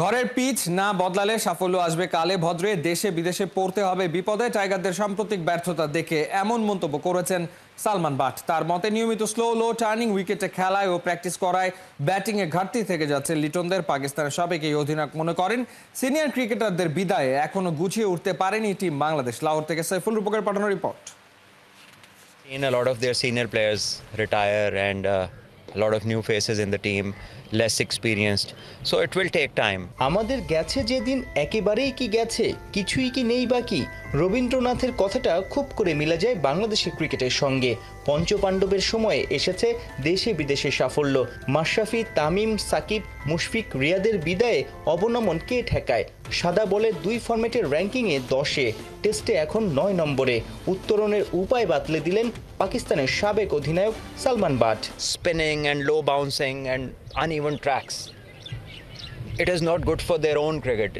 ঘরের পিচ না বদলালে সাফল্য আসবে কালে ভদ্রে, দেশে বিদেশে পড়তে হবে বিপদে। টাইগারদের সাম্প্রতিক ব্যর্থতা দেখে এমন মন্তব্য করেছেন সালমান বাট। তার মতে নিয়মিত স্লো টার্নিং উইকেটে খেলায় ও প্র্যাকটিস করায় ব্যাটিংয়ে ঘাটতি থেকে যাচ্ছে লিটনদের। পাকিস্তানের সাবেক এই অধিনায়ক মনে করেন সিনিয়র ক্রিকেটারদের বিদায়ে এখনো গুছিয়ে উঠতে পারেনি টিম বাংলাদেশ। লাহোর থেকে সাইফুল রূপকের পাঠানো report. Seen a lot of their senior players retire and a lot of new faces in the team, less experienced. So it will take time. আমাদের গেছে যেদিন একেবারেই কি গেছে, কিছুই কি নেই বাকি। রবীন্দ্রনাথের কথাটা খুব করে মিলে যায় বাংলাদেশের ক্রিকেটের সঙ্গে। পঞ্চপাণ্ডবের সময়ে এসেছে দেশে বিদেশে সাফল্য। মাশরাফি, তামিম, সাকিব, মুশফিক, রিয়াদের বিদায়ে অবনমন কে ঠেকায়? সাদা বলে 2 ফরম্যাটের র্যাঙ্কিংয়ে 10-এ, টেস্টে এখন 9 নম্বরে। উত্তরণের উপায় বাতলে দিলেন পাকিস্তানের সাবেক অধিনায়ক Salman but. Spinning and low bouncing and uneven tracks. It is not good for their own cricket.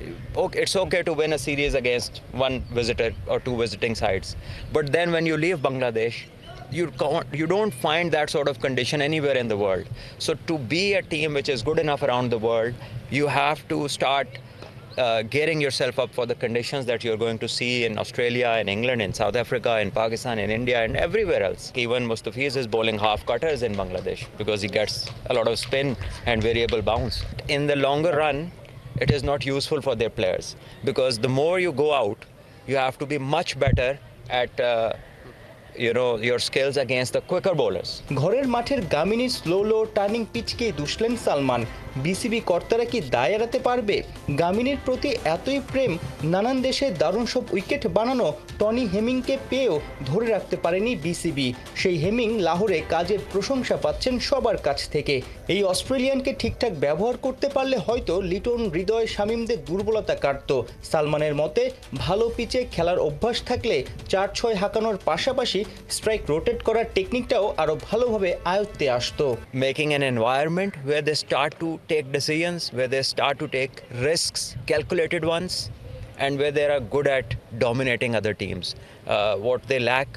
Okay, it's okay to win a series against one visitor or 2 visiting sides. But then when you leave Bangladesh, you don't find that sort of condition anywhere in the world. So to be a team which is good enough around the world, you have to start gearing yourself up for the conditions that you're going to see in Australia, in England, in South Africa, in Pakistan, in India, and everywhere else. Even Mustafiz is bowling half cutters in Bangladesh because he gets a lot of spin and variable bounce. In the longer run, it is not useful for their players because the more you go out, you have to be much better at your skills against the quicker bowlers. ঘরের মাঠের গামিনী slow turning পিচকে দুষলেন Salman. BCB কর্তারা কি দায় এড়াতে পারবে? গামিনীর প্রতি এতই প্রেম, নানান দেশে দারুণ সব উইকেট বানানো টনি হেমিংকে পেয়েও ধরে রাখতে পারেনি বিসিবি। সেই হেমিং লাহোরে কাজের প্রশংসা পাচ্ছেন সবার কাছ থেকে। এই অস্ট্রেলিয়ানকে ঠিকঠাক ব্যবহার করতে পারলে হয়তো লিটন, হৃদয়, শামীমদের দুর্বলতা কাটত। সালমানের মতে ভালো পিচে খেলার অভ্যাস থাকলে 4-6 হাঁকানোর পাশাপাশি স্ট্রাইক রোটেট করার টেকনিকটাও আরো ভালোভাবে আয়ত্তে আসতো। Making an environment where they start to take decisions, where they start to take risks, calculated ones, and where they are good at dominating other teams. What they lack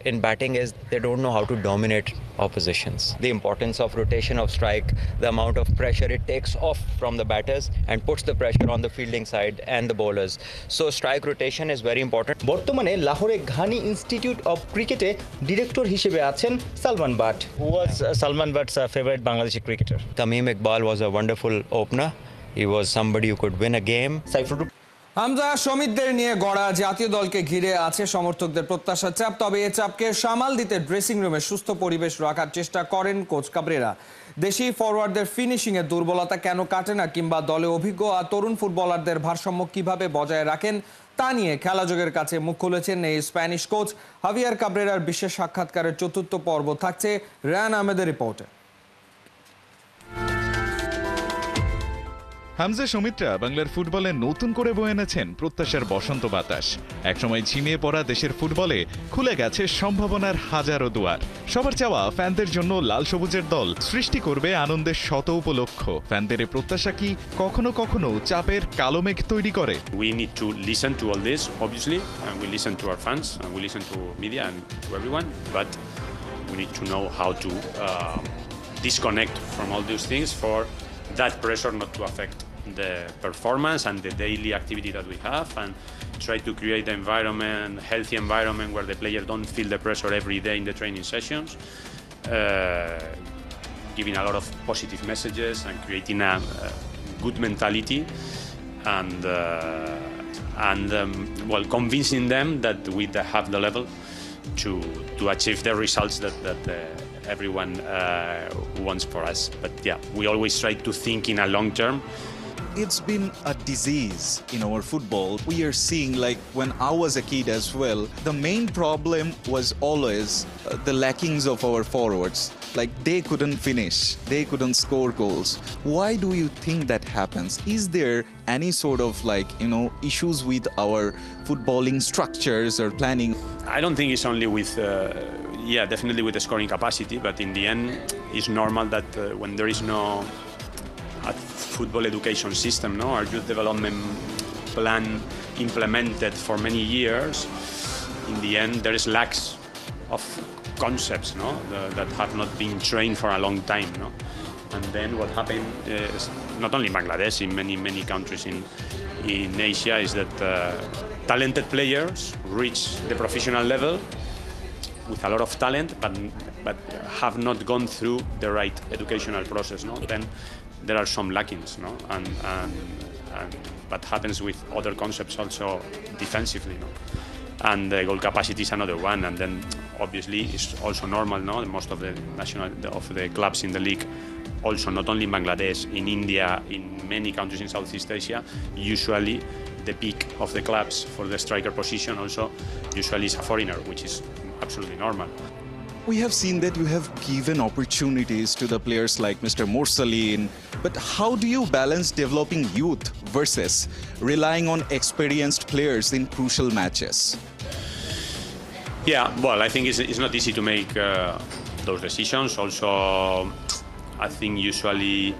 in batting is they don't know how to dominate oppositions. The importance of rotation of strike, the amount of pressure it takes off from the batters and puts the pressure on the fielding side and the bowlers. So strike rotation is very important. বর্তমানে লাহোরে ঘানি institute of ক্রিকেটে director হিসেবে আছেন Salman but. Who was Salman Butt's favorite Bangladeshi cricketer? Tamim Iqbal was a wonderful opener. He was somebody who could win a game. Saiful Hamza সমিতদের নিয়ে গড়া জাতীয় দলকে ঘিরে আছে সমর্থকদের প্রত্যাশার চাপ। তবে এ চাপকে সামাল দিতে ড্রেসিং রুমে সুস্থ পরিবেশ রাখার চেষ্টা করেন কোচ কাবরেরা। দেশি ফরওয়ার্ডদের ফিনিশিং এর দুর্বলতা কেন কাটে না, কিংবা দলে অভিজ্ঞ আর তরুণ ফুটবলারদের ভারসাম্য কিভাবে বজায় রাখেন, তা নিয়ে খেলাযোগের কাছে মুখ খুলেছেন এই স্প্যানিশ কোচ। হাভিয়ার কাবরেরার বিশেষ সাক্ষাৎকারের 4র্থ পর্ব থাকছে রায়ান আহমেদের রিপোর্টে। হামজা সমিতরা বাংলার ফুটবলে নতুন করে বয়ে এনেছেন প্রত্যাশার বসন্ত বাতাস। একসময় ঝিমিয়ে পড়া দেশের ফুটবলে খুলে গেছে সম্ভাবনার হাজারো দুয়ার। সবার চাওয়া ফ্যানদের জন্য লাল সবুজের দল সৃষ্টি করবে আনন্দের শত উপলক্ষ। ফ্যানদের এই প্রত্যাশা কি কখনো কখনো চাপের কালো মেঘ তৈরি করে? We need to listen to all this, obviously, and we listen to our fans, and we listen to media and to everyone, but we need to know how to disconnect from all these things for that pressure not to affect the performance and the daily activity that we have, and try to create the environment, healthy environment where the players don't feel the pressure every day in the training sessions, giving a lot of positive messages and creating a good mentality, and convincing them that we have the level to achieve the results that everyone wants for us. But yeah, we always try to think in a long term. It's been a disease in our football. We are seeing, like when I was a kid as well, the main problem was always the lackings of our forwards. Like they couldn't finish, they couldn't score goals. Why do you think that happens? Is there any sort of issues with our footballing structures or planning? I don't think it's only with definitely with the scoring capacity, but in the end it's normal that when there is no a football education system, our youth development plan implemented for many years, in the end there is lacks of concepts that have not been trained for a long time. And then what happened is not only in Bangladesh, in many countries in Asia, is that talented players reach the professional level with a lot of talent, but have not gone through the right educational process. No, then there are some lackings. No, and what happens with other concepts also defensively. No, and the goal capacity is another one. And then obviously it's also normal. No, most of the clubs in the league. Also, not only in Bangladesh, in India, in many countries in Southeast Asia, usually the peak of the clubs for the striker position also usually is a foreigner, which is absolutely normal. We have seen that you have given opportunities to the players like Mr. Morsaleen, but how do you balance developing youth versus relying on experienced players in crucial matches? Yeah, well, I think it's not easy to make those decisions. Also, I think usually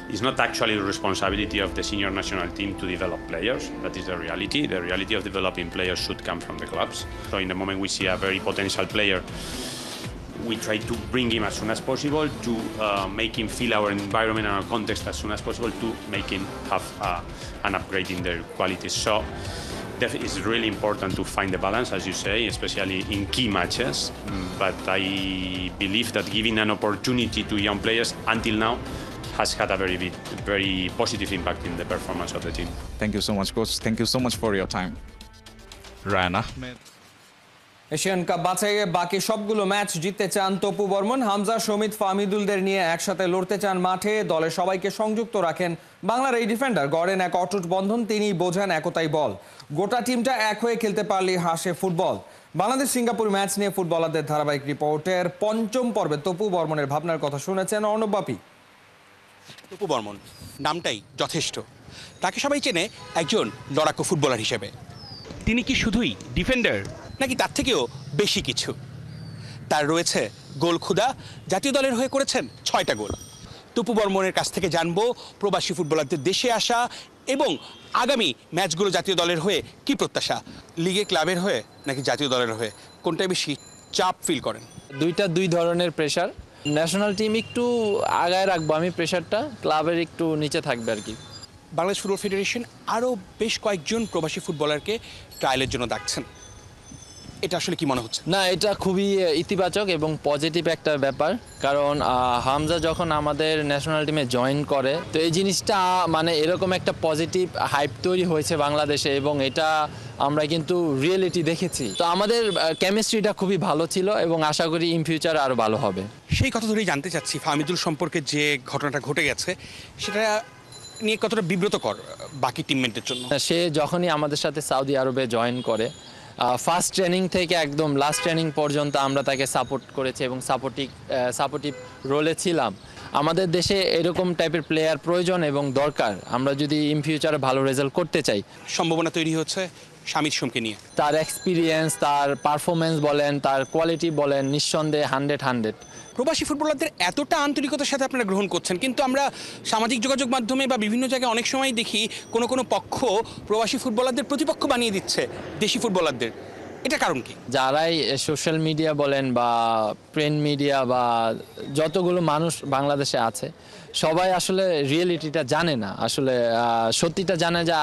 it's not actually the responsibility of the senior national team to develop players. That is the reality. The reality of developing players should come from the clubs. So in the moment we see a very potential player, we try to bring him as soon as possible, to make him feel our environment and our context as soon as possible, to make him have an upgrade in their qualities. So it's really important to find the balance, as you say, especially in key matches. But I believe that giving an opportunity to young players until now has had a very positive impact in the performance of the team. Thank you so much, Coach. Thank you so much for your time. Rayan Ahmed, Asian cup বাছাইয়ে বাকি সবগুলো match জিততে চান তপু বর্মন। হামজা, সমিত, ফাহমিদুলদের নিয়ে একসাথে লড়তে চান মাঠে। দলের সবাইকে সংযুক্ত রাখেন বাংলার এই ডিফেন্ডার। গড়েন এক অটুট বন্ধন, তিনি বোঝান একতাই বল। গোটা টিমটা এক হয়ে খেলতে পারলেই হাসে ফুটবল। বাংলাদেশ সিঙ্গাপুর ম্যাচ নিয়ে ফুটবলারদের ধারাবাহিক রিপোর্টের পঞ্চম পর্বে তপু বর্মনের ভাবনার কথা শুনেছেন অর্ণব বাপি। তপু বর্মন নামটাই যথেষ্ট। তাকে সবাই চেনে একজন লড়াকু ফুটবলার হিসেবে। তিনি কি শুধুই ডিফেন্ডার, নাকি তার থেকেও বেশি কিছু? তার রয়েছে গোল ক্ষুধা। জাতীয় দলের হয়ে করেছেন 6টা গোল। তপু বর্মনের কাছ থেকে জানবো প্রবাসী ফুটবলারদের দেশে আসা এবং আগামী ম্যাচগুলো জাতীয় দলের হয়ে কি প্রত্যাশা। লিগে ক্লাবের হয়ে নাকি জাতীয় দলের হয়ে, কোনটায় বেশি চাপ ফিল করেন? দুই ধরনের প্রেশার। ন্যাশনাল টিম একটু আগায় রাখবো আমি প্রেশারটা, ক্লাবের একটু নিচে থাকবে আর কি। বাংলাদেশ ফুটবল ফেডারেশন আরও বেশ কয়েকজন প্রবাসী ফুটবলারকে ট্রায়ালের জন্য ডাকছেন, এটা আসলে কি মনে হচ্ছে? না, এটা খুবই ইতিবাচক এবং পজিটিভ একটা ব্যাপার। কারণ হামজা যখন আমাদের ন্যাশনাল টিমে জয়েন করে, তো এই জিনিসটা মানে এরকম একটা পজিটিভ হাইপ তৈরি হয়েছে বাংলাদেশে, এবং এটা আমরা কিন্তু রিয়েলিটি দেখেছি। তো আমাদের কেমিস্ট্রিটা খুবই ভালো ছিল এবং আশা করি ইন ফিউচার আরও ভালো হবে। সেই কথা ধরেই জানতে চাচ্ছি, ফাহমিদুল সম্পর্কে যে ঘটনাটা ঘটে গেছে সেটা নিয়ে কতটা বিব্রতকর বাকি টিমমেটদের জন্য? সে যখনই আমাদের সাথে সৌদি আরবে জয়েন করে, ফার্স্ট ট্রেনিং থেকে একদম লাস্ট ট্রেনিং পর্যন্ত আমরা তাকে সাপোর্ট করেছি এবং সাপোর্টিভ রোলে ছিলাম। আমাদের দেশে এরকম টাইপের প্লেয়ার প্রয়োজন এবং দরকার, আমরা যদি ইন ফিউচারে ভালো রেজাল্ট করতে চাই। সম্ভাবনা তৈরি হচ্ছে শামিদ সোমকে নিয়ে। তার এক্সপিরিয়েন্স, তার পারফরমেন্স বলেন, তার কোয়ালিটি বলেন, নিঃসন্দেহে 100। প্রবাসী ফুটবলারদের এতটা আন্তরিকতার সাথে আপনারা গ্রহণ করছেন, কিন্তু আমরা সামাজিক যোগাযোগ মাধ্যমে বা বিভিন্ন জায়গায় অনেক সময় দেখি কোনো পক্ষ প্রবাসী ফুটবলারদের প্রতিপক্ষ বানিয়ে দিচ্ছে দেশি ফুটবলারদের। এটা কারণ কি? যারাই সোশ্যাল মিডিয়া বলেন বা প্রিন্ট মিডিয়া বা যতগুলো মানুষ বাংলাদেশে আছে, সবাই আসলে রিয়েলিটিটা জানে না, আসলে সত্যিটা জানে যে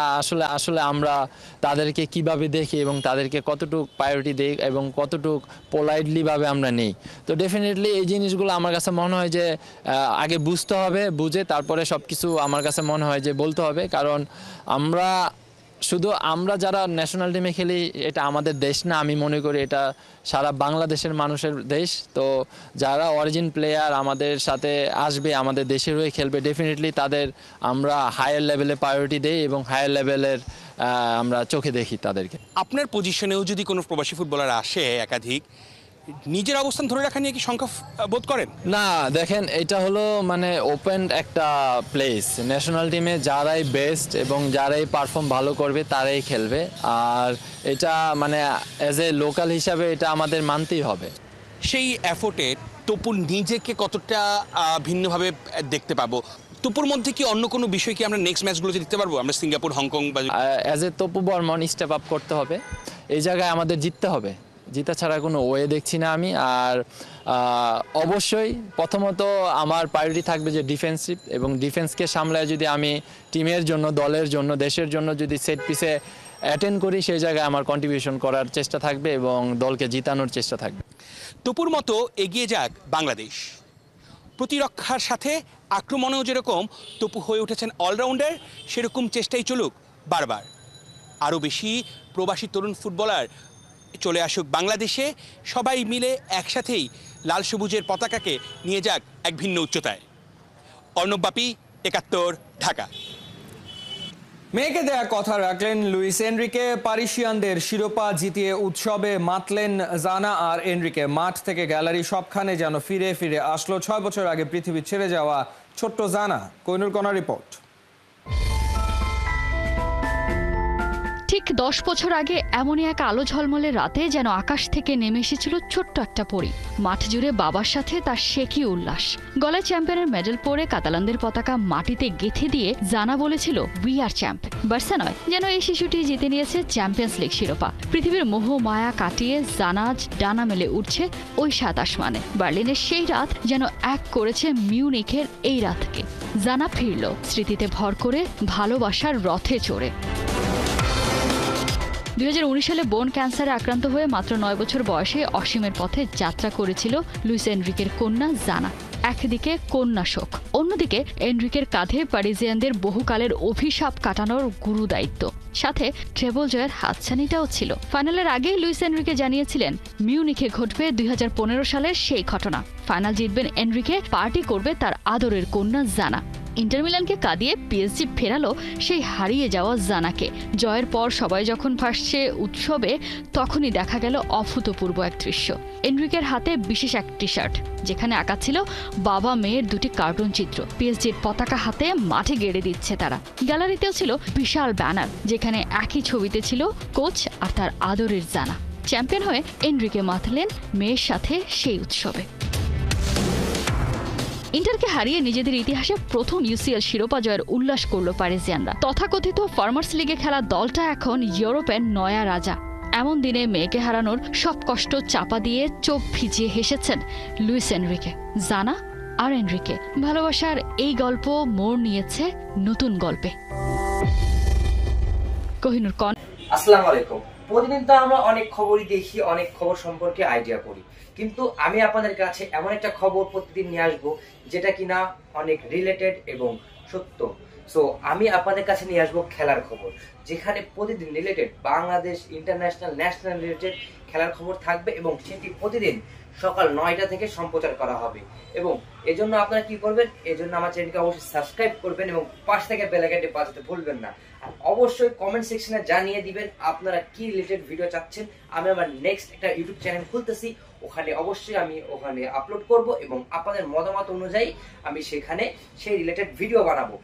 আসলে আমরা তাদেরকে কিভাবে দেখি এবং তাদেরকে কতটুকু প্রায়োরিটি দিই এবং কতটুকু পোলাইটলিভাবে আমরা নেই। তো ডেফিনেটলি এই জিনিসগুলো আমার কাছে মনে হয় যে আগে বুঝতে হবে, বুঝে তারপরে সব কিছু আমার কাছে মনে হয় যে বলতে হবে। কারণ আমরা যারা ন্যাশনাল টিমে খেলি, এটা আমাদের দেশ না, আমি মনে করি এটা সারা বাংলাদেশের মানুষের দেশ। তো যারা অরিজিন প্লেয়ার আমাদের সাথে আসবে, আমাদের দেশের হয়ে খেলবে, ডেফিনেটলি তাদের আমরা হায়ার লেভেলে প্রায়োরিটি দেই এবং হায়ার লেভেলের আমরা চোখে দেখি তাদেরকে। আপনার পজিশনেও যদি কোনো প্রবাসী ফুটবলার আসে একাধিক, নিজের অবস্থান ধরে রাখা নিয়ে কি শঙ্কা বোধ করেন? না, দেখেন, এটা হলো মানে ওপেন একটা প্লেস। ন্যাশনাল টিমে যারাই বেস্ট এবং যারাই পারফর্ম ভালো করবে তারাই খেলবে, আর এটা মানে অ্যাজ এ লোকাল হিসাবে এটা আমাদের মানতেই হবে। সেই এফোর্টে তপুর নিজেকে কতটা ভিন্নভাবে দেখতে পাবো? তপুর মধ্যে কি অন্য কোনো বিষয় কি আমরা নেক্সট ম্যাচগুলোতে দেখতে পারবো? আমরা সিঙ্গাপুর, হংকং বা as a Topu Barman step up করতে হবে, এই জায়গায় আমাদের জিততে হবে জিতা ছাড়া কোনো ওয়ে দেখছি না আমি। আর অবশ্যই প্রথমত আমার প্রায়োরিটি থাকবে যে ডিফেন্সিভ, এবং ডিফেন্সকে সামলায় যদি আমি টিমের জন্য, দলের জন্য, দেশের জন্য যদি সেট পিসে অ্যাটেন্ড করি, সেই জায়গায় আমার কন্ট্রিবিউশন করার চেষ্টা থাকবে এবং দলকে জিতানোর চেষ্টা থাকবে। তপুর মতো এগিয়ে যাক বাংলাদেশ। প্রতিরক্ষার সাথে আক্রমণেও যেরকম তপু হয়ে উঠেছেন অলরাউন্ডার, সেরকম চেষ্টাই চলুক বারবার। আরও বেশি প্রবাসী তরুণ ফুটবলার চলে আসুক বাংলাদেশে, সবাই মিলে একসাথেই লাল সবুজের পতাকাকে নিয়ে যাক এক ভিন্ন উচ্চতায়। অর্ণব বাপি, ৭১, ঢাকা। মেয়েকে দেয়া কথা রাখলেন লুইস এনরিকে। পারিসিয়ানদের শিরোপা জিতিয়ে উৎসবে মাতলেন জানা আর এনরিকে। মাঠ থেকে গ্যালারি সবখানে যেন ফিরে ফিরে আসলো ৬ বছর আগে পৃথিবী ছেড়ে যাওয়া ছোট্ট জানা। কোহিনুর কণা রিপোর্ট। ঠিক 10 বছর আগে এমনই এক আলো ঝলমলে রাতে যেন আকাশ থেকে নেমে এসেছিল ছোট্ট একটা পরী। মাঠ জুড়ে বাবার সাথে তার শেখি উল্লাস। গলায় চ্যাম্পিয়নের মেডেল পরে কাতালানদের পতাকা মাটিতে গেঁথে দিয়ে জানা বলেছিল, উই আর চ্যাম্প। বার্সা নয়, যেন এই শিশুটি জিতে নিয়েছে চ্যাম্পিয়ন্স লিগ শিরোপা। পৃথিবীর মোহ মায়া কাটিয়ে জানাজ ডানা মেলে উঠছে ওই ৭ আসমানে। বার্লিনের সেই রাত যেন এক করেছে মিউনিখের এই রাতকে। জানা ফিরল স্মৃতিতে ভর করে, ভালোবাসার রথে চড়ে। 2019 সালে বোন ক্যান্সারে আক্রান্ত হয়ে মাত্র 9 বছর বয়সে অসীমের পথে যাত্রা করেছিল লুইস এনরিকের কন্যা জানা। একদিকে কন্যা শোক, অন্যদিকে এনরিকের কাঁধে প্যারিজিয়ানদের বহুকালের অভিশাপ কাটানোর গুরু দায়িত্ব। সাথে ট্রেবল জয়ের হাতছানিটাও ছিল। ফাইনালের আগেই লুইস এনরিকে জানিয়েছিলেন মিউনিখে ঘটবে 2015 সালের সেই ঘটনা। ফাইনাল জিতবেন এনরিকে, পার্টি করবে তার আদরের কন্যা জানা। ইন্টার মিলানকে কাঁদিয়ে পিএসজি ফেরালো সেই হারিয়ে যাওয়া জানাকে। জয়ের পর সবাই যখন ভাসছে উৎসবে, তখনই দেখা গেল অভূতপূর্ব এক দৃশ্য। এনরিকের হাতে বিশেষ এক টি শার্ট, যেখানে আঁকা ছিল বাবা মেয়ের দুটি কার্টুন চিত্র। পিএসজির পতাকা হাতে মাঠে গেড়ে দিচ্ছে তারা। গ্যালারিতেও ছিল বিশাল ব্যানার, যেখানে একই ছবিতে ছিল কোচ আর তার আদরের জানা। চ্যাম্পিয়ন হয়ে এনরিকে মাতলেন মেয়ের সাথে সেই উৎসবে। ইন্টারকে হারিয়ে নিজেদের ইতিহাসে প্রথম ইউসিএল শিরোপা জয়ের উল্লাস করল প্যারিজিয়ানরা। তথাকথিত ফার্মার্স লিগে খেলা দলটা এখন ইউরোপের নয়া রাজা। এমন দিনে মেয়েকে হারানোর সব কষ্ট চাপা দিয়ে চোখ ভিজিয়ে হেসেছেন লুইস এনরিকে। জানা আর এনরিকে ভালোবাসার এই গল্প মোড় নিয়েছে নতুন গল্পে। কোহিনুর কন। আসসালামু আলাইকুম। প্রতিদিন তো আমরা অনেক খবরই দেখি, অনেক খবর সম্পর্কে আইডিয়া করি, কিন্তু আমি আপনাদের কাছে এমন একটা খবর প্রতিদিন নিয়ে আসবো যেটা কিনা অনেক রিলেটেড এবং সত্য। সো আমি আপনাদের কাছে নিয়ে আসবো খেলার খবর, যেখানে প্রতিদিন related Bangladesh, international, national related খেলার খবর থাকবে এবং সেটি প্রতিদিন সকাল 9টা থেকে সম্প্রচার করা হবে। এবং এজন্য আপনারা কি করবেন, এজন্য আমার চ্যানেলকে অবশ্যই সাবস্ক্রাইব করবেন এবং পাশ থেকে বেল আইকনটি বাজাতে ভুলবেন না। আর অবশ্যই কমেন্ট সেকশনে জানিয়ে দিবেন আপনারা কি রিলেটেড ভিডিও চাচ্ছেন। আমি আমার নেক্সট একটা ইউটিউব চ্যানেল খুলতেছি, ওখানে অবশ্যই আমি ওখানে আপলোড করব এবং আপনাদের মতামত অনুযায়ী আমি সেখানে সেই রিলেটেড ভিডিও বানাবো।